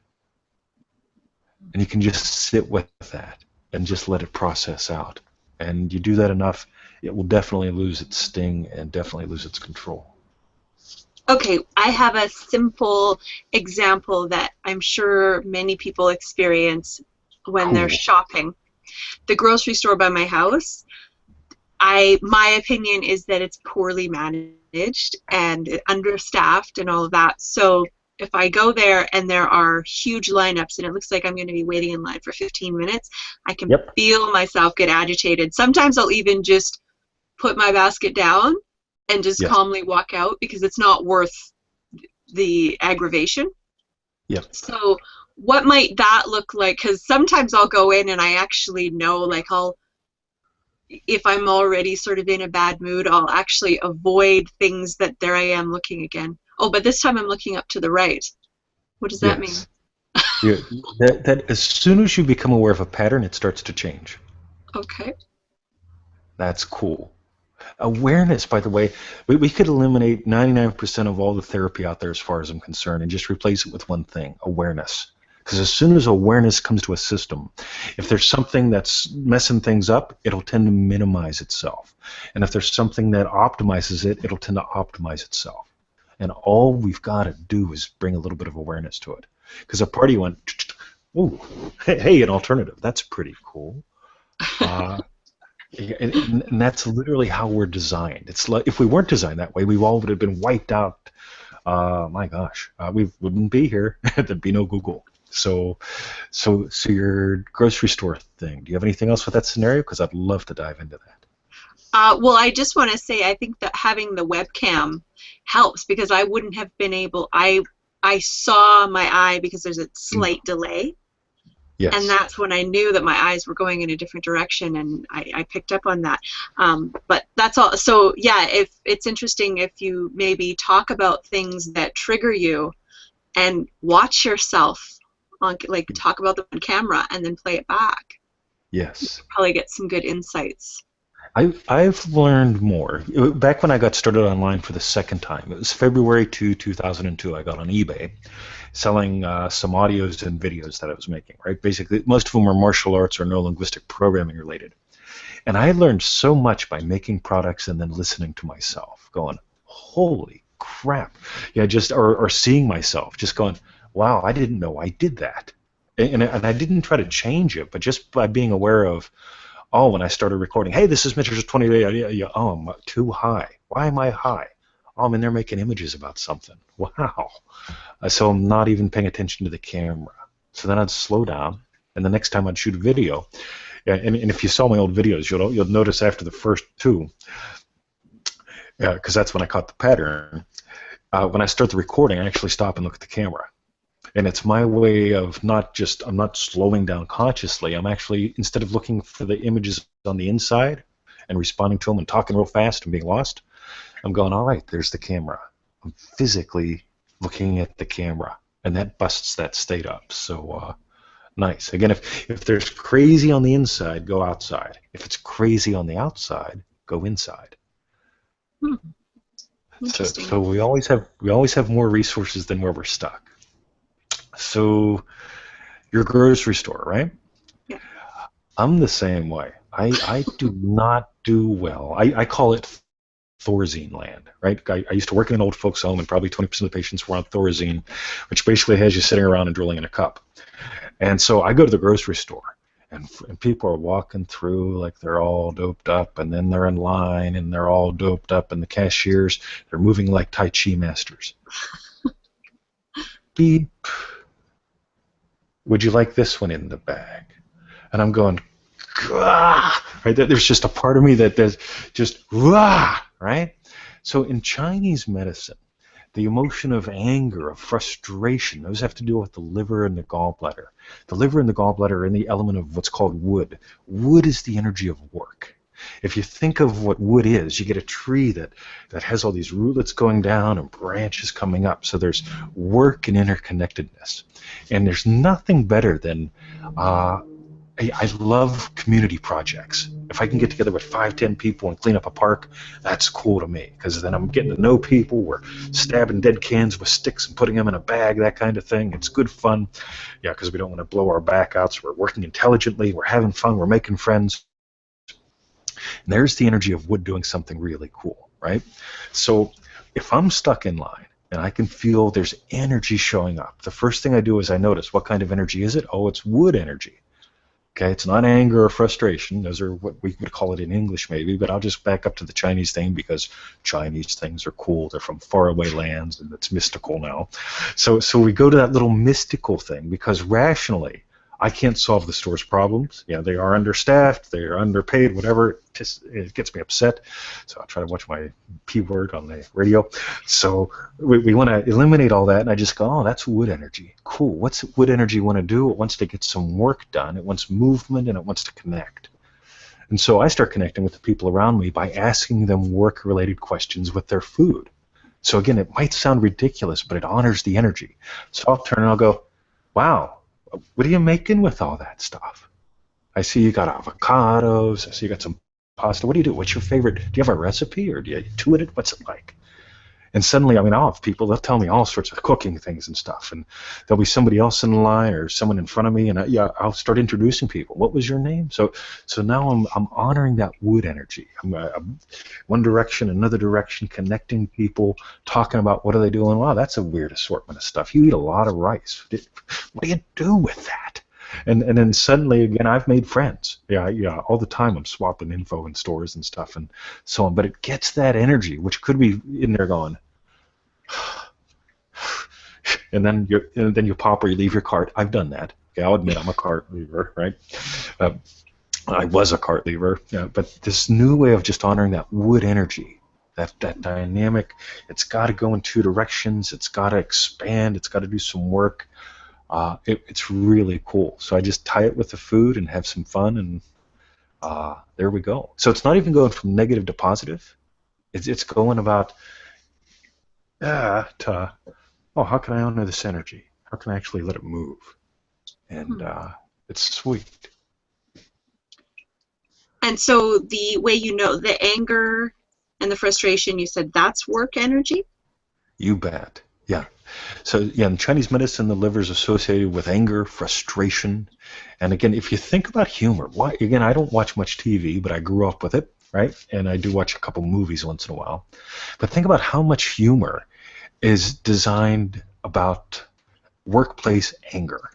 And you can just sit with that and just let it process out. And you do that enough, it will definitely lose its sting and definitely lose its control. Okay, I have a simple example that I'm sure many people experience when they're shopping. The grocery store by my house, my opinion is that it's poorly managed and understaffed and all of that. So if I go there and there are huge lineups and it looks like I'm going to be waiting in line for 15 minutes, I can feel myself get agitated. Sometimes I'll even just put my basket down and just calmly walk out because it's not worth the aggravation. So what might that look like? Because sometimes I'll go in and I actually know, like, if I'm already sort of in a bad mood, I'll actually avoid things that there I am looking again. Oh, but this time I'm looking up to the right. What does that mean? that as soon as you become aware of a pattern, it starts to change. Okay. That's cool. Awareness, by the way, we could eliminate 99% of all the therapy out there as far as I'm concerned and just replace it with one thing, awareness. Because as soon as awareness comes to a system, if there's something that's messing things up, it'll tend to minimize itself. And if there's something that optimizes it, it'll tend to optimize itself. And all we've got to do is bring a little bit of awareness to it. Because a party went, ooh, hey, an alternative. That's pretty cool. And that's literally how we're designed. It's like, if we weren't designed that way, we all would have been wiped out. My gosh, we wouldn't be here. There'd be no Google. So your grocery store thing. Do you have anything else with that scenario? Because I'd love to dive into that. Well, I just want to say I think that having the webcam helps because I wouldn't have been able. I saw my eye because there's a slight delay. Yes. And that's when I knew that my eyes were going in a different direction, and I picked up on that. But that's all. So yeah, if it's interesting if you maybe talk about things that trigger you, and watch yourself on, like, talk about them on camera and then play it back. Yes. You'll probably get some good insights. I've learned more. Back when I got started online for the second time, it was February 2002. I got on eBay selling some audios and videos that I was making, right? Basically, most of them were martial arts or neurolinguistic programming related. And I learned so much by making products and then listening to myself, going, holy crap. Yeah, just or seeing myself, just going, wow, I didn't know I did that. And I didn't try to change it, but just by being aware of, oh, when I started recording, hey, this is Mitchell's 20 oh, I'm too high. Why am I high? Oh, I'm in there making images about something. Wow. So I'm not even paying attention to the camera. So then I'd slow down, and the next time I'd shoot a video, and if you saw my old videos, you'll notice after the first two, because that's when I caught the pattern, when I start the recording, I actually stop and look at the camera. And it's my way of I'm not slowing down consciously. I'm actually, instead of looking for the images on the inside and responding to them and talking real fast and being lost, I'm going, all right, there's the camera. I'm physically looking at the camera, and that busts that state up. So nice. Again, if there's crazy on the inside, go outside. If it's crazy on the outside, go inside. Interesting. So we always have more resources than where we're stuck. So your grocery store, right? Yeah. I'm the same way. I do not do well. I call it Thorazine land, right? I used to work in an old folks home, and probably 20% of the patients were on Thorazine, which basically has you sitting around and drilling in a cup. And so I go to the grocery store, and people are walking through like they're all doped up, and then they're in line, and they're all doped up, and the cashiers, they're moving like Tai Chi masters. Beep. Would you like this one in the bag? And I'm going, ah, right? There's just a part of me that there's just, ah, right? So in Chinese medicine, the emotion of anger, of frustration, those have to do with the liver and the gallbladder. The liver and the gallbladder are in the element of what's called wood. Wood is the energy of work. If you think of what wood is, you get a tree that has all these rootlets going down and branches coming up. So there's work and interconnectedness. And there's nothing better than, I love community projects. If I can get together with 5, 10 people and clean up a park, that's cool to me, because then I'm getting to know people. We're stabbing dead cans with sticks and putting them in a bag, that kind of thing. It's good fun, yeah, because we don't want to blow our back out. So we're working intelligently, we're having fun, we're making friends. And there's the energy of wood doing something really cool, right? So if I'm stuck in line and I can feel there's energy showing up, the first thing I do is I notice, what kind of energy is it? Oh, it's wood energy. Okay, it's not anger or frustration. Those are what we would call it in English maybe, but I'll just back up to the Chinese thing because Chinese things are cool. They're from faraway lands and it's mystical now. So we go to that little mystical thing because rationally, I can't solve the store's problems. Yeah, they are understaffed, they are underpaid, whatever. It gets me upset. So I try to watch my P word on the radio. So we want to eliminate all that, and I just go, oh, that's wood energy. Cool. What's wood energy want to do? It wants to get some work done. It wants movement, and it wants to connect. And so I start connecting with the people around me by asking them work-related questions with their food. So again, it might sound ridiculous, but it honors the energy. So I'll turn and I'll go, wow, what are you making with all that stuff? I see you got avocados. I see you got some pasta. What do you do? What's your favorite? Do you have a recipe or do you do it? What's it like? And suddenly, I mean, I'll have people, they'll tell me all sorts of cooking things and stuff. And there'll be somebody else in line or someone in front of me, and I'll start introducing people. What was your name? So now I'm honoring that wood energy. I'm one direction, another direction, connecting people, talking about what are they doing. Wow, that's a weird assortment of stuff. You eat a lot of rice. What do you do with that? And then suddenly, again, I've made friends. Yeah, all the time I'm swapping info in stores and stuff and so on. But it gets that energy, which could be in there going, and then you pop or you leave your cart. I've done that. Okay, I'll admit I'm a cart leaver, right? I was a cart leaver, but this new way of just honoring that wood energy, that dynamic, it's got to go in two directions. It's got to expand. It's got to do some work. It's really cool. So I just tie it with the food and have some fun, and there we go. So it's not even going from negative to positive. It's going about to, oh, how can I honor this energy? How can I actually let it move? And it's sweet. And so the way you know the anger and the frustration, you said that's work energy? You bet. Yeah. So yeah, in Chinese medicine, the liver is associated with anger, frustration, and again, if you think about humor, again, I don't watch much TV, but I grew up with it, right? And I do watch a couple movies once in a while. But think about how much humor is designed about workplace anger.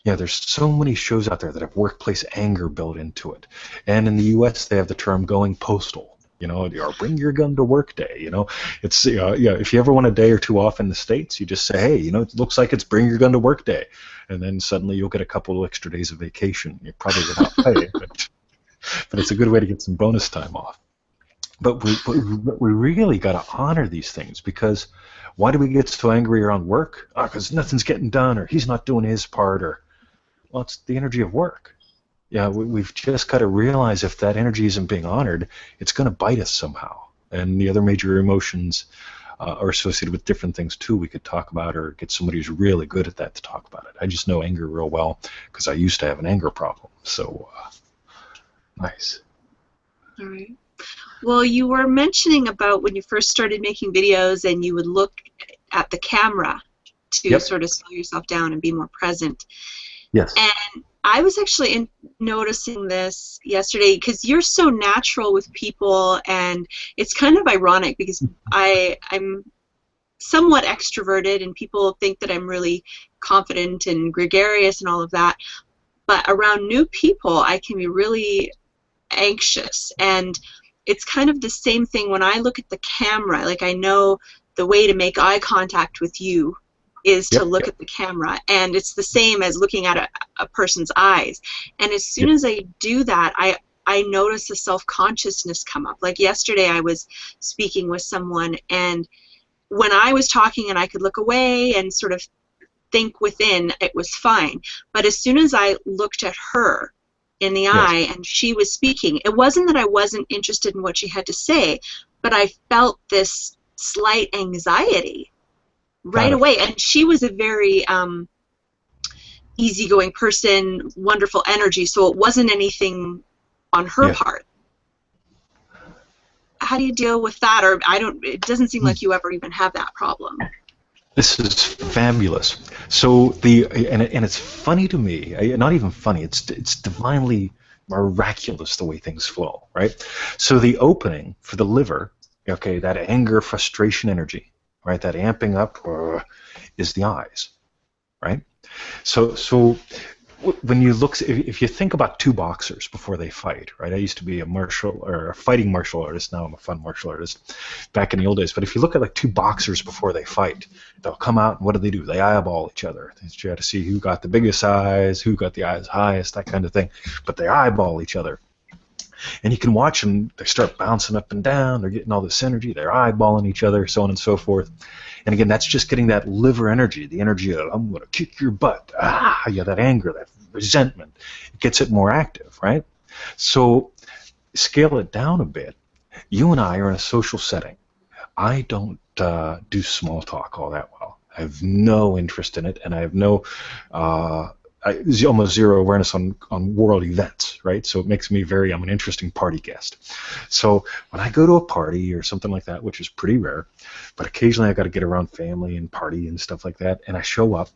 Yeah, there's so many shows out there that have workplace anger built into it, and in the U.S. they have the term "going postal." You know, or bring your gun to work day. You know, it's if you ever want a day or two off in the States, you just say, hey, you know, it looks like it's bring your gun to work day, and then suddenly you'll get a couple of extra days of vacation. You're probably without pay, but it's a good way to get some bonus time off. But we really got to honor these things, because why do we get so angry around work? Because nothing's getting done, or he's not doing his part, or well, it's the energy of work. Yeah, we've just got to realize if that energy isn't being honored, it's going to bite us somehow. And the other major emotions are associated with different things too we could talk about, or get somebody who's really good at that to talk about it. I just know anger real well because I used to have an anger problem. So, nice. All right. Well, you were mentioning about when you first started making videos and you would look at the camera to sort of slow yourself down and be more present. Yes. And I was actually noticing this yesterday because you're so natural with people, and it's kind of ironic because I'm somewhat extroverted, and people think that I'm really confident and gregarious and all of that. But around new people, I can be really anxious, and it's kind of the same thing when I look at the camera. Like, I know the way to make eye contact with you is to Yep, look yep, at the camera, and it's the same as looking at a person's eyes. And as soon yep. as I do that, I notice a self-consciousness come up. Like yesterday I was speaking with someone, and when I was talking and I could look away and sort of think within, it was fine. But as soon as I looked at her in the Yes, eye and she was speaking, it wasn't that I wasn't interested in what she had to say, but I felt this slight anxiety got right it. away. And she was a very easygoing person, wonderful energy, so it wasn't anything on her Yeah. part. How do you deal with that? Or it doesn't seem like you ever even have that problem. This is fabulous. So and it's funny to me, not even funny. It's divinely miraculous the way things flow, right? So the opening for the liver, okay, that anger, frustration energy, right? That amping up is the eyes, right? So when you look, if you think about two boxers before they fight, right? I used to be a fighting martial artist. Now I'm a fun martial artist. Back in the old days, but if you look at like two boxers before they fight, they'll come out and what do? They eyeball each other. They try to see who got the biggest eyes, who got the eyes highest, that kind of thing. But they eyeball each other, and you can watch them. They start bouncing up and down. They're getting all this energy. They're eyeballing each other, so on and so forth. And again, that's just getting that liver energy, the energy of I'm going to kick your butt. Yeah, that anger, that resentment. It gets it more active, right? So scale it down a bit. You and I are in a social setting. I don't do small talk all that well. I have no interest in it, and I have no almost zero awareness on world events, right? So it makes me I'm an interesting party guest. So when I go to a party or something like that, which is pretty rare, but occasionally I got to get around family and party and stuff like that, and I show up,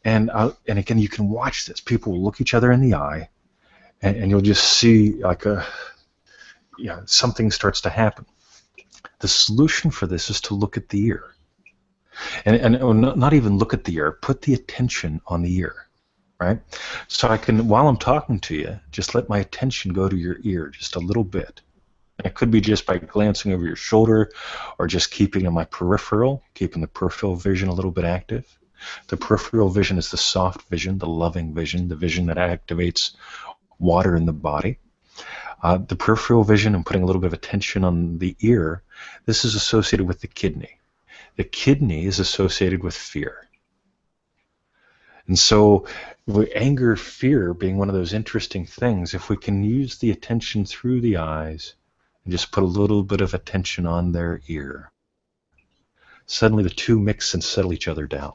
and again, you can watch this. People will look each other in the eye, and you'll just see like something starts to happen. The solution for this is to look at the ear, and not even look at the ear. Put the attention on the ear. Right? So I can, while I'm talking to you, just let my attention go to your ear just a little bit. And it could be just by glancing over your shoulder or just keeping in my peripheral, keeping the peripheral vision a little bit active. The peripheral vision is the soft vision, the loving vision, the vision that activates water in the body. The peripheral vision and putting a little bit of attention on the ear, this is associated with the kidney. The kidney is associated with fear. And so anger, fear being one of those interesting things, if we can use the attention through the eyes and just put a little bit of attention on their ear, suddenly the two mix and settle each other down.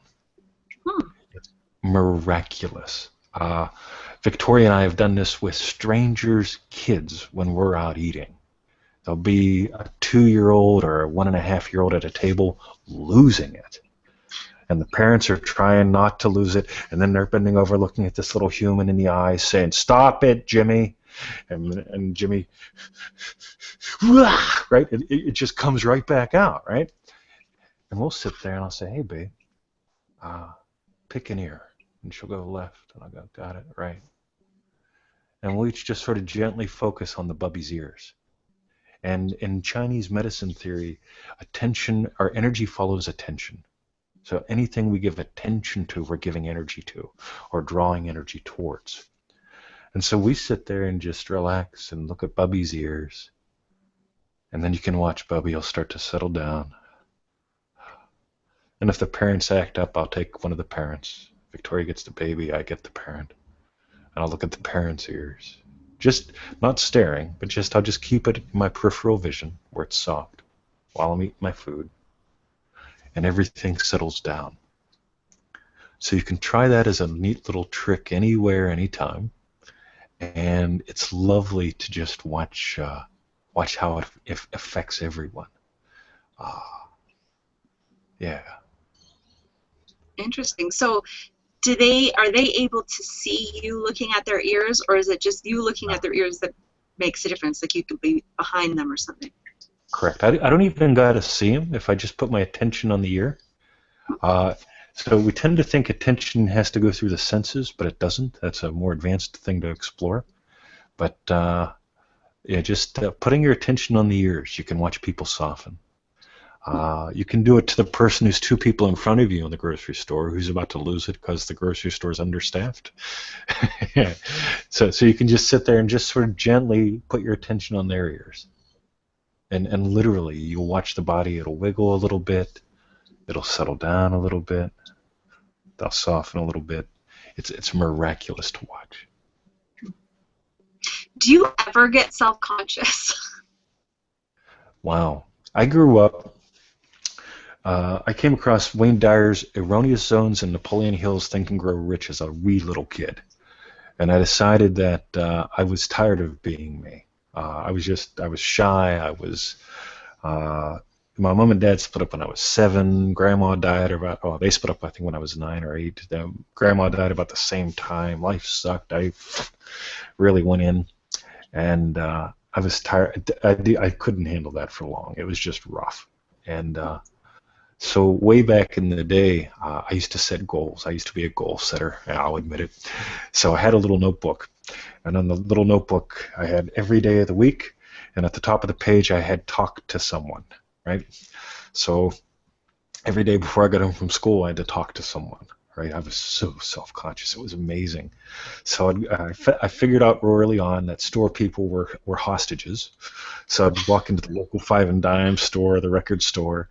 It's miraculous. Victoria and I have done this with strangers' kids when we're out eating. There'll be a 2-year-old or a 1.5-year-old at a table losing it. And the parents are trying not to lose it, and then they're bending over looking at this little human in the eyes saying, "Stop it, Jimmy." And Jimmy, right? It just comes right back out, right? And we'll sit there and I'll say, "Hey, babe, pick an ear." And she'll go left, and I'll go, "Got it, right." And we'll each just sort of gently focus on the bubby's ears. And in Chinese medicine theory, attention, or energy follows attention. So anything we give attention to, we're giving energy to or drawing energy towards. And so we sit there and just relax and look at Bubby's ears. And then you can watch Bubby. He'll start to settle down. And if the parents act up, I'll take one of the parents. Victoria gets the baby, I get the parent. And I'll look at the parent's ears. Just not staring, but I'll just keep it in my peripheral vision where it's soft while I'm eating my food. And everything settles down. So you can try that as a neat little trick anywhere, anytime. And it's lovely to just watch how it affects everyone. Yeah. Interesting. So are they able to see you looking at their ears, or is it just you looking at their ears that makes a difference? Like you could be behind them or something. Correct. I don't even got to see them if I just put my attention on the ear. Uh, so we tend to think attention has to go through the senses, but it doesn't. That's a more advanced thing to explore. But yeah, just putting your attention on the ears, you can watch people soften. You can do it to the person who's two people in front of you in the grocery store who's about to lose it because the grocery store is understaffed. Yeah. So you can just sit there and just sort of gently put your attention on their ears. And literally, you'll watch the body, it'll wiggle a little bit, it'll settle down a little bit, they'll soften a little bit. It's miraculous to watch. Do you ever get self-conscious? Wow. I grew up, I came across Wayne Dyer's Erroneous Zones in Napoleon Hill's Think and Grow Rich as a wee little kid. And I decided that I was tired of being me. I was shy. My mom and dad split up when I was 7. Grandma died they split up I think when I was 9 or 8. Grandma died about the same time. Life sucked. I really went in, and I was tired. I couldn't handle that for long. It was just rough. And so way back in the day, I used to set goals. I used to be a goal setter, I'll admit it. So I had a little notebook. And on the little notebook, I had every day of the week, and at the top of the page, I had talk to someone, right? So every day before I got home from school, I had to talk to someone, right? I was so self-conscious. It was amazing. So I figured out early on that store people were hostages. So I'd walk into the local 5 and dime store, the record store,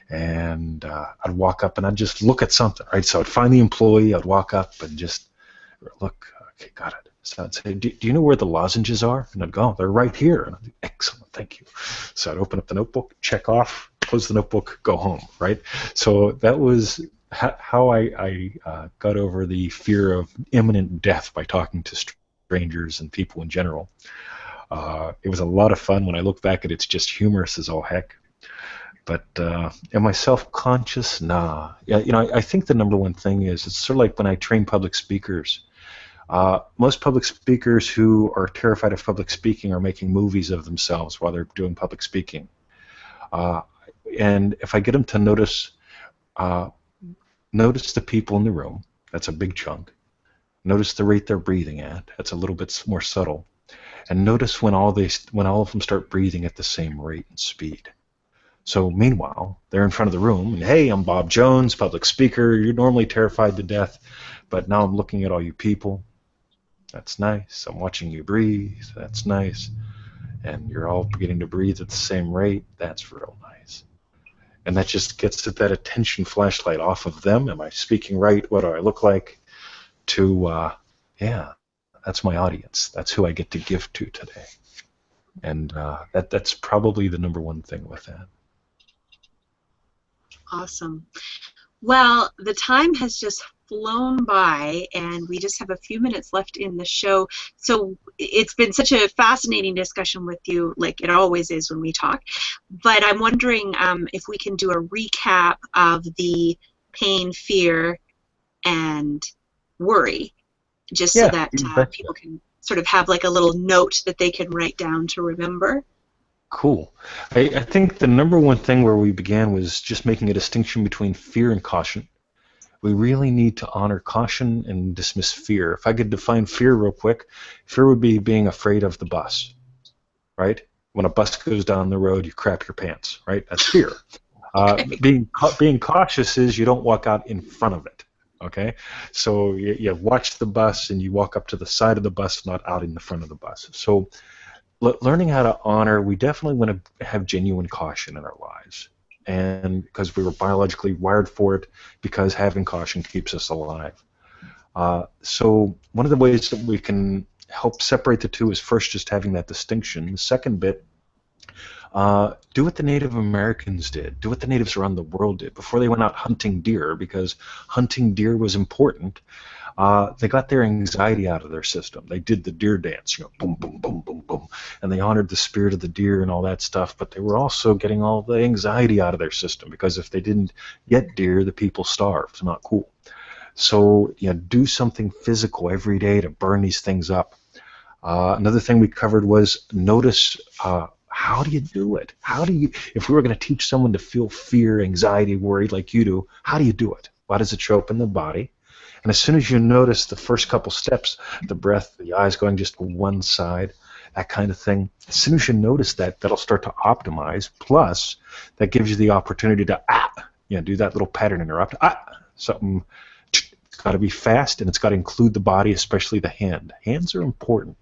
and I'd walk up and I'd just look at something, right? So I'd find the employee, I'd walk up and just look, okay, got it. So I'd say, do you know where the lozenges are? And I'd go, oh, they're right here. And I'd be, excellent, thank you. So I'd open up the notebook, check off, close the notebook, go home, right? So that was how I got over the fear of imminent death by talking to strangers and people in general. It was a lot of fun. When I look back at it, it's just humorous as all heck. But am I self-conscious? Nah. Yeah, I think the number one thing is it's sort of like when I train public speakers. Most public speakers who are terrified of public speaking are making movies of themselves while they're doing public speaking. And if I get them to notice the people in the room, that's a big chunk. Notice the rate they're breathing at, that's a little bit more subtle. And notice when all of them start breathing at the same rate and speed. So meanwhile, they're in front of the room, and hey, I'm Bob Jones, public speaker. You're normally terrified to death, but now I'm looking at all you people. That's nice. I'm watching you breathe. That's nice. And you're all beginning to breathe at the same rate. That's real nice. And that just gets at that attention flashlight off of them. Am I speaking right? What do I look like? To, yeah, that's my audience. That's who I get to give to today. And that's probably the number one thing with that. Awesome. Well, the time has just flown by, and we just have a few minutes left in the show. So it's been such a fascinating discussion with you, like it always is when we talk. But I'm wondering if we can do a recap of the pain, fear, and worry, just so that people can sort of have like a little note that they can write down to remember. Cool. I think the number one thing where we began was just making a distinction between fear and caution. We really need to honor caution and dismiss fear. If I could define fear real quick, fear would be being afraid of the bus, right? When a bus goes down the road, you crap your pants, right? That's fear. Okay. Being cautious is you don't walk out in front of it, okay? So you watch the bus and you walk up to the side of the bus, not out in the front of the bus. So learning how to honor, we definitely want to have genuine caution in our lives. And because we were biologically wired for it, because having caution keeps us alive. So one of the ways that we can help separate the two is first just having that distinction. The second bit, do what the Native Americans did. Do what the natives around the world did before they went out hunting deer, because hunting deer was important. They got their anxiety out of their system. They did the deer dance, boom, boom, boom, boom, boom, and they honored the spirit of the deer and all that stuff, but they were also getting all the anxiety out of their system, because if they didn't get deer, the people starved. Not cool. So, do something physical every day to burn these things up. Another thing we covered was notice how do you do it? If we were going to teach someone to feel fear, anxiety, worry like you do, how do you do it? Why does it show up in the body? And as soon as you notice the first couple steps, the breath, the eyes going just to one side, that kind of thing, as soon as you notice that, that'll start to optimize. Plus, that gives you the opportunity to do that little pattern interrupt. Something. It's got to be fast, and it's got to include the body, especially the hand. Hands are important.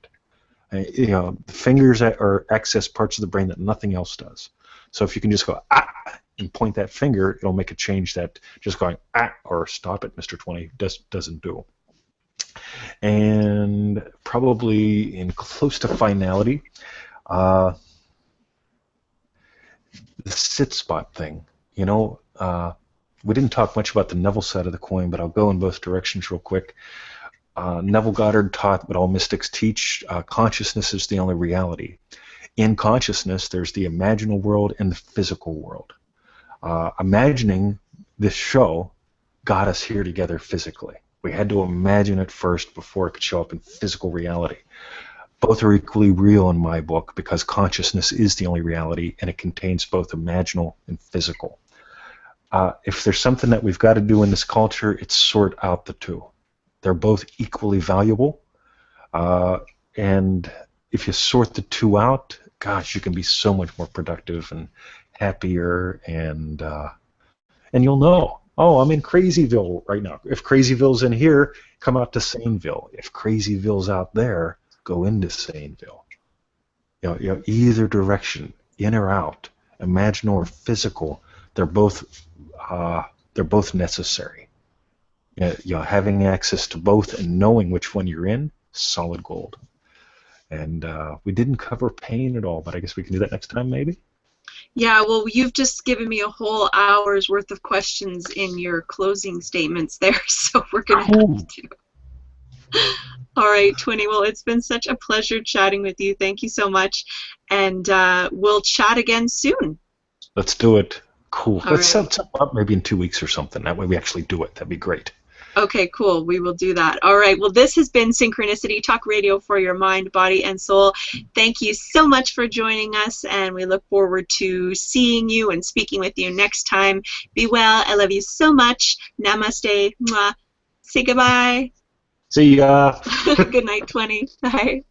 The fingers are excess parts of the brain that nothing else does. So if you can just go and point that finger, it'll make a change that just going or stop it, Mr. 20 doesn't do. And probably in close to finality, the sit spot thing. We didn't talk much about the Neville side of the coin, but I'll go in both directions real quick. Neville Goddard taught what all mystics teach, consciousness is the only reality. In consciousness, there's the imaginal world and the physical world. Imagining this show got us here together physically. We had to imagine it first before it could show up in physical reality. Both are equally real in my book because consciousness is the only reality, and it contains both imaginal and physical. If there's something that we've got to do in this culture, it's sort out the two. They're both equally valuable, and if you sort the two out, gosh, you can be so much more productive and happier, and you'll know, oh, I'm in Crazyville right now. If Crazyville's in here, come out to Saneville. If Crazyville's out there, go into Saneville. Either direction, in or out, imaginal or physical, they're both necessary. Having access to both and knowing which one you're in, solid gold. And we didn't cover pain at all, but I guess we can do that next time, maybe? Yeah, well, you've just given me a whole hour's worth of questions in your closing statements there, so we're going to have to. All right, Twinny, well, it's been such a pleasure chatting with you. Thank you so much, and we'll chat again soon. Let's do it. Cool. Let's set something up maybe in 2 weeks or something. That way we actually do it. That'd be great. Okay, cool. We will do that. All right. Well, this has been Synchronicity Talk Radio for your mind, body, and soul. Thank you so much for joining us, and we look forward to seeing you and speaking with you next time. Be well. I love you so much. Namaste. Mwah. Say goodbye. See ya. Good night, 20. Bye.